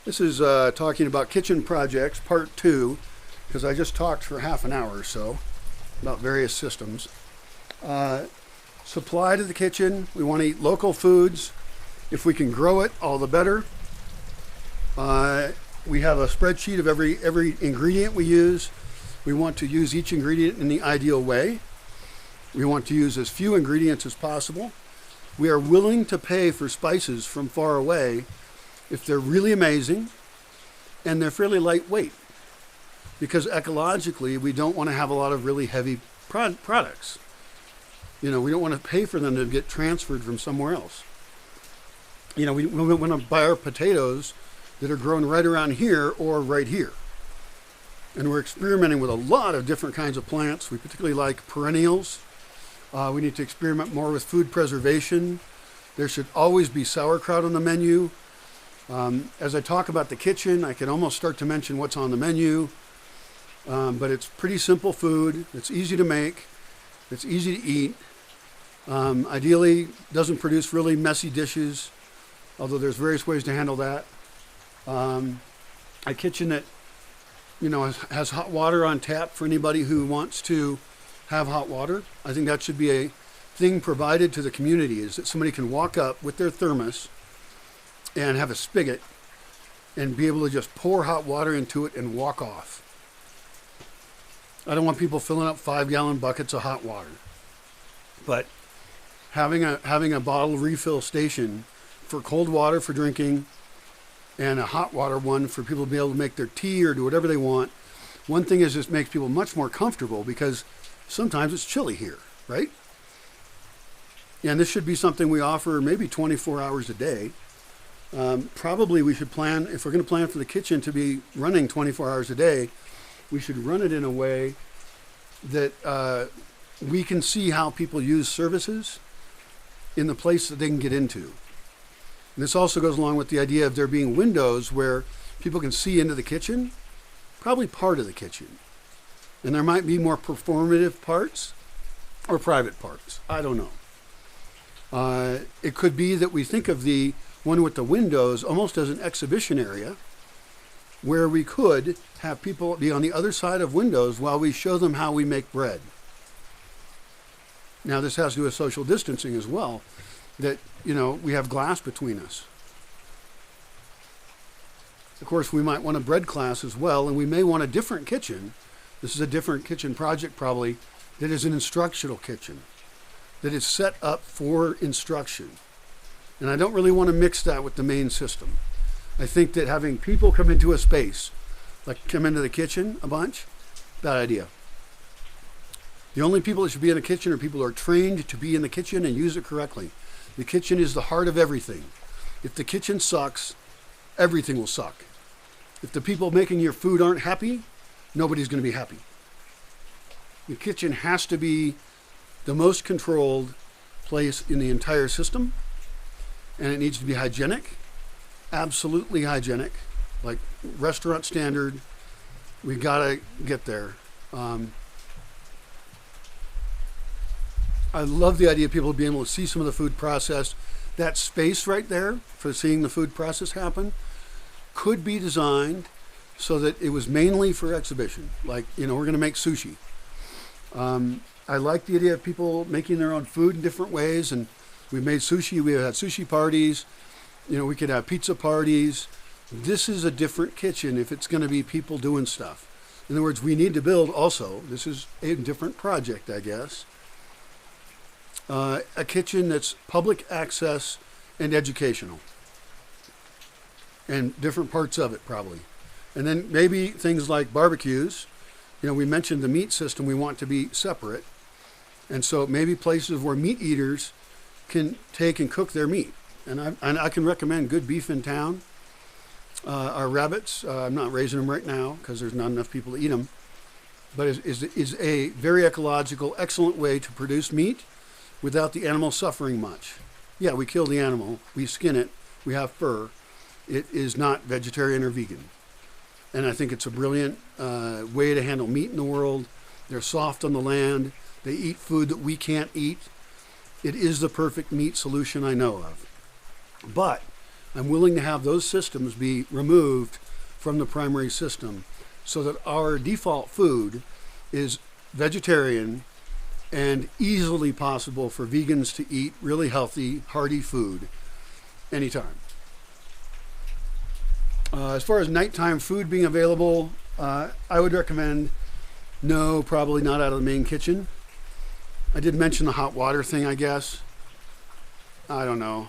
This is talking about kitchen projects, part two, because I just talked for half an hour or so about various systems. Supply to the kitchen. We want to eat local foods. If we can grow it, all the better. We have a spreadsheet of every ingredient we use. We want to use each ingredient in the ideal way. We want to use as few ingredients as possible. We are willing to pay for spices from far away if they're really amazing and they're fairly lightweight. Because ecologically, we don't want to have a lot of really heavy products. We don't want to pay for them to get transferred from somewhere else. We want to buy our potatoes that are grown right around here or right here. And we're experimenting with a lot of different kinds of plants. We particularly like perennials. We need to experiment more with food preservation. There should always be sauerkraut on the menu. As I talk about the kitchen, I can almost start to mention what's on the menu. But it's pretty simple food. It's easy to make. It's easy to eat. Ideally, doesn't produce really messy dishes, although there's various ways to handle that. A kitchen that, has hot water on tap for anybody who wants to have hot water. I think that should be a thing provided to the community, is that somebody can walk up with their thermos and have a spigot and be able to just pour hot water into it and walk off. I don't want people filling up 5-gallon buckets of hot water. But having a bottle refill station for cold water for drinking and a hot water one for people to be able to make their tea or do whatever they want. One thing is, this makes people much more comfortable because sometimes it's chilly here, right? And this should be something we offer maybe 24 hours a day. Probably we should plan, if we're going to plan for the kitchen to be running 24 hours a day, we should run it in a way that we can see how people use services in the place that they can get into. And this also goes along with the idea of there being windows where people can see into the kitchen, probably part of the kitchen. And there might be more performative parts or private parts. I don't know. It could be that we think of the one with the windows almost as an exhibition area where we could have people be on the other side of windows while we show them how we make bread. Now, this has to do with social distancing as well, that, we have glass between us. Of course, we might want a bread class as well, and we may want a different kitchen. This is a different kitchen project probably, that is an instructional kitchen, that is set up for instruction. And I don't really want to mix that with the main system. I think that having people come into a space, like come into the kitchen a bunch, bad idea. The only people that should be in a kitchen are people who are trained to be in the kitchen and use it correctly. The kitchen is the heart of everything. If the kitchen sucks, everything will suck. If the people making your food aren't happy, nobody's going to be happy. The kitchen has to be the most controlled place in the entire system, and it needs to be hygienic, absolutely hygienic, like restaurant standard. We gotta get there. I love the idea of people being able to see some of the food processed. That space right there for seeing the food process happen could be designed so that it was mainly for exhibition. Like, we're going to make sushi. I like the idea of people making their own food in different ways. And we've made sushi. We've had sushi parties. We could have pizza parties. This is a different kitchen if it's going to be people doing stuff. In other words, we need to build also, this is a different project, I guess, a kitchen that's public access and educational. And different parts of it probably. And then maybe things like barbecues. We mentioned the meat system we want to be separate. And so maybe places where meat eaters can take and cook their meat. And I can recommend good beef in town. Our rabbits, I'm not raising them right now because there's not enough people to eat them. But is a very ecological, excellent way to produce meat without the animal suffering much. Yeah, we kill the animal, we skin it, we have fur. It is not vegetarian or vegan. And I think it's a brilliant way to handle meat in the world. They're soft on the land. They eat food that we can't eat. It is the perfect meat solution I know of. But I'm willing to have those systems be removed from the primary system so that our default food is vegetarian and easily possible for vegans to eat really healthy, hearty food anytime. As far as nighttime food being available, I would recommend no, probably not out of the main kitchen. I did mention the hot water thing, I guess. I don't know.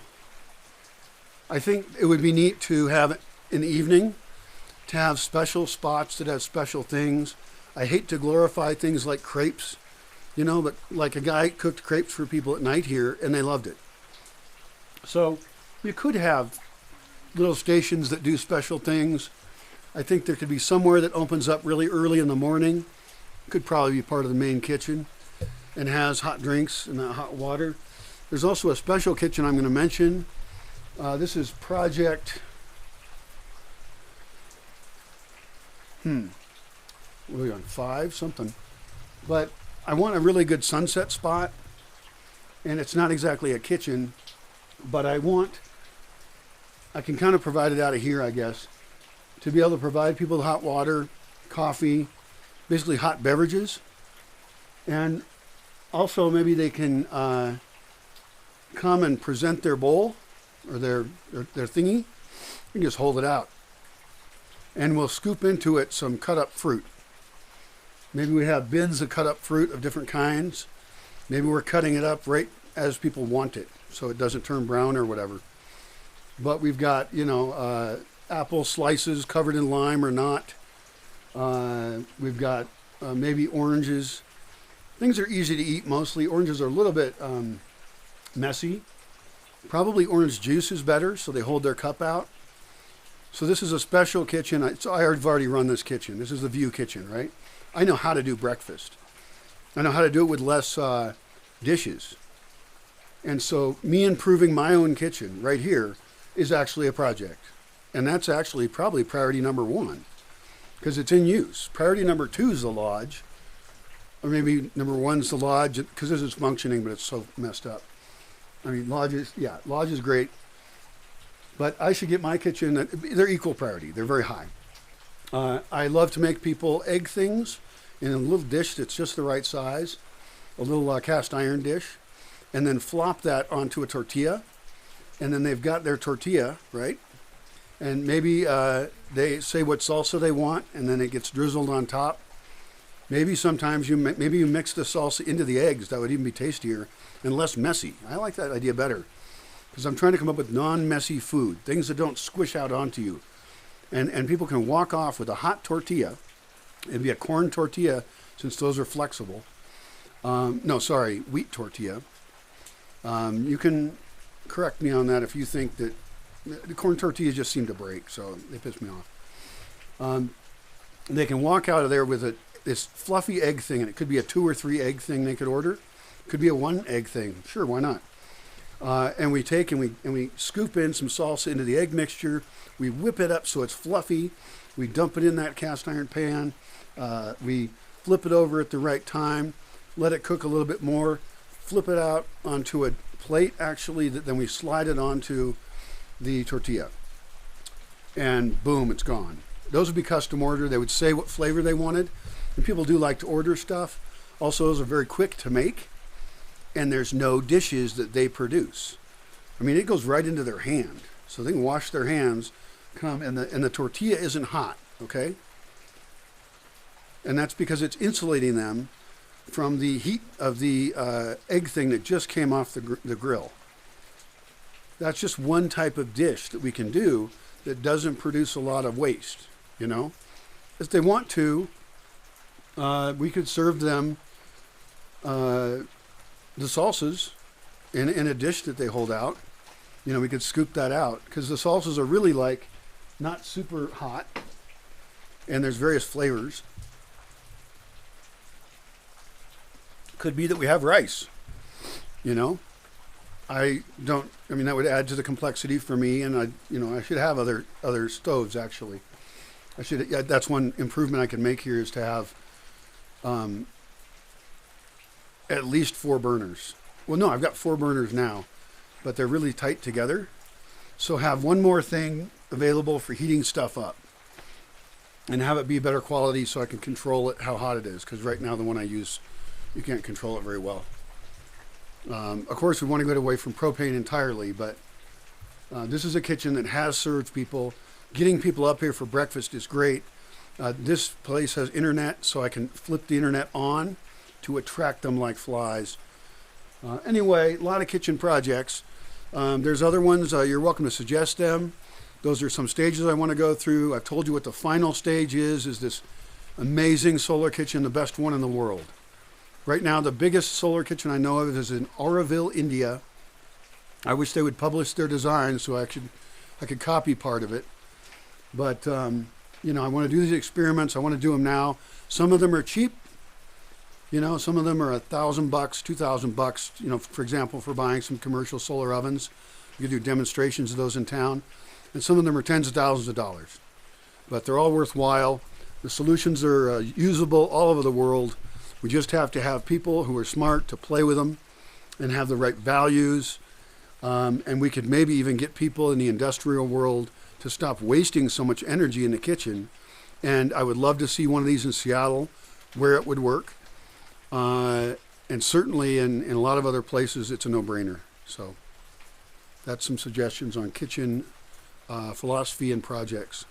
I think it would be neat to have in the evening, to have special spots that have special things. I hate to glorify things like crepes, but like a guy cooked crepes for people at night here and they loved it. So you could have little stations that do special things. I think there could be somewhere that opens up really early in the morning. Could probably be part of the main kitchen and has hot drinks and hot water. There's also a special kitchen I'm going to mention. This is Project... What are we on? 5 something. But I want a really good sunset spot. And it's not exactly a kitchen, but I can kind of provide it out of here, I guess, to be able to provide people with hot water, coffee, basically hot beverages. And also maybe they can come and present their bowl or their thingy. You can just hold it out. And we'll scoop into it some cut up fruit. Maybe we have bins of cut up fruit of different kinds. Maybe we're cutting it up right as people want it, so it doesn't turn brown or whatever. But we've got, apple slices covered in lime or not. We've got maybe oranges. Things are easy to eat mostly. Oranges are a little bit messy. Probably orange juice is better, so they hold their cup out. So this is a special kitchen. I've already run this kitchen. This is the View kitchen, right? I know how to do breakfast. I know how to do it with less dishes. And so me improving my own kitchen right here is actually a project. And that's actually probably priority number 1 because it's in use. Priority number 2 is the lodge. Or maybe number 1 is the lodge because this is functioning, but it's so messed up. I mean, lodge is great. But I should get my kitchen, they're equal priority. They're very high. I love to make people egg things in a little dish that's just the right size, a little cast iron dish, and then flop that onto a tortilla. And then they've got their tortilla, right? And maybe they say what salsa they want, and then it gets drizzled on top. Maybe sometimes you mix the salsa into the eggs. That would even be tastier and less messy. I like that idea better because I'm trying to come up with non-messy food, things that don't squish out onto you. And people can walk off with a hot tortilla. It'd be a corn tortilla since those are flexible. Wheat tortilla. You can correct me on that if you think that the corn tortillas just seem to break, so they piss me off. They can walk out of there with this fluffy egg thing, and it could be a 2 or 3 egg thing they could order. It could be a 1 egg thing. Sure, why not? And we take and we scoop in some salsa into the egg mixture. We whip it up so it's fluffy. We dump it in that cast iron pan. We flip it over at the right time. Let it cook a little bit more. Flip it out onto a plate, actually, then we slide it onto the tortilla. And boom, it's gone. Those would be custom order. They would say what flavor they wanted. And people do like to order stuff. Also, those are very quick to make. And there's no dishes that they produce. I mean, it goes right into their hand. So they can wash their hands, and the tortilla isn't hot, okay? And that's because it's insulating them from the heat of the egg thing that just came off the grill. That's just one type of dish that we can do that doesn't produce a lot of waste, If they want to, we could serve them the salsas in a dish that they hold out. We could scoop that out because the salsas are really not super hot, and there's various flavors. Could be that we have rice, that would add to the complexity for me, and I should have other stoves actually. That's one improvement I can make here is to have at least 4 burners. Well, no, I've got 4 burners now, but they're really tight together. So have one more thing available for heating stuff up, and have it be better quality so I can control it, how hot it is, because right now the one I use, you can't control it very well. Of course, we want to get away from propane entirely, but this is a kitchen that has served people. Getting people up here for breakfast is great. This place has internet, so I can flip the internet on to attract them like flies. Anyway, a lot of kitchen projects. There's other ones. You're welcome to suggest them. Those are some stages I want to go through. I've told you what the final stage is this amazing solar kitchen, the best one in the world. Right now, the biggest solar kitchen I know of is in Auroville, India. I wish they would publish their design so I could copy part of it. But, you know, I want to do these experiments. I want to do them now. Some of them are cheap. You know, some of them are $1,000, $2,000, you know, for example, for buying some commercial solar ovens. You can do demonstrations of those in town. And some of them are tens of thousands of dollars. But they're all worthwhile. The solutions are usable all over the world. We just have to have people who are smart to play with them and have the right values. And we could maybe even get people in the industrial world to stop wasting so much energy in the kitchen. And I would love to see one of these in Seattle where it would work. And certainly in a lot of other places, it's a no-brainer. So that's some suggestions on kitchen philosophy and projects.